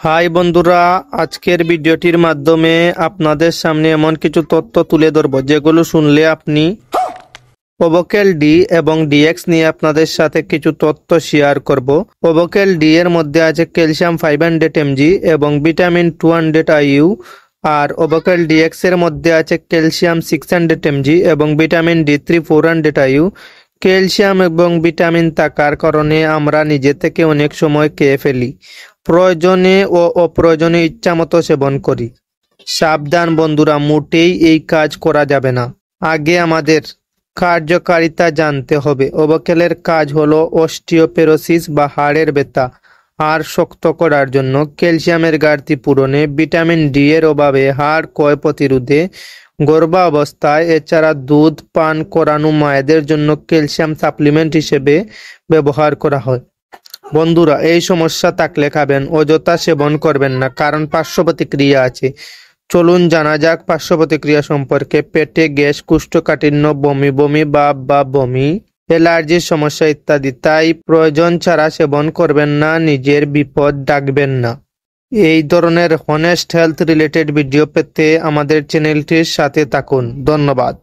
High বন্ধুরা, আজকের ভিডিওটির মাধ্যমে আপনাদের সামনে এমন কিছু তথ্য তুলে ধরব যেগুলো শুনলে আপনি ওভোকেল ডি এবং ডিএক্স নিয়ে আপনাদের সাথে কিছু তথ্য শেয়ার করব। ওভোকেল ডি এর মধ্যে আছে ক্যালসিয়াম 500 mg এবং ভিটামিন 200 IU, আর ওভোকেল ডিএক্স এর মধ্যে আছে ক্যালসিয়াম 600 mg এবং ভিটামিন D3 400 IU। ক্যালসিয়াম এবং ভিটামিন থাকার কারণে আমরা নিজে থেকে অনেক সময় খেয়ে ফেলি, প্রয়োজনে ও অপ্রয়োজনে ইচ্ছামতো সেবন করি। সাবধান বন্ধুরা, মোটেই এই কাজ করা যাবে না। আগে আমাদের কার্যকারিতা জানতে হবে। ওভোকেলের কাজ হলো অস্টিওপোরোসিস বা হাড়ের ব্যথা আর শক্ত করার জন্য, ক্যালসিয়ামের ঘাটতি পূরণে, ভিটামিন ডি এর অভাবে হাড় ক্ষয় প্রতিরোধে, গর্ভাবস্থায়, এছাড়া দুধ পান করানো মায়েদের জন্য ক্যালসিয়াম সাপ্লিমেন্ট হিসেবে ব্যবহার করা হয়। বন্ধুরা, এই সমস্যা থাকলে খাবেন, অযথা সেবন করবেন না, কারণ পার্শ্ব প্রতিক্রিয়া আছে। চলুন জানা যাক পার্শ্ব প্রতিক্রিয়া সম্পর্কে। পেটে গ্যাস, কোষ্ঠকাঠিন্য, বমি বমি ভাব বা বমি, অ্যালার্জির সমস্যা ইত্যাদি। তাই প্রয়োজন ছাড়া সেবন করবেন না, নিজের বিপদ ডাকবেন না। এই ধরনের হনেস্ট হেলথ রিলেটেড ভিডিও পেতে আমাদের চ্যানেলটির সাথে থাকুন। ধন্যবাদ।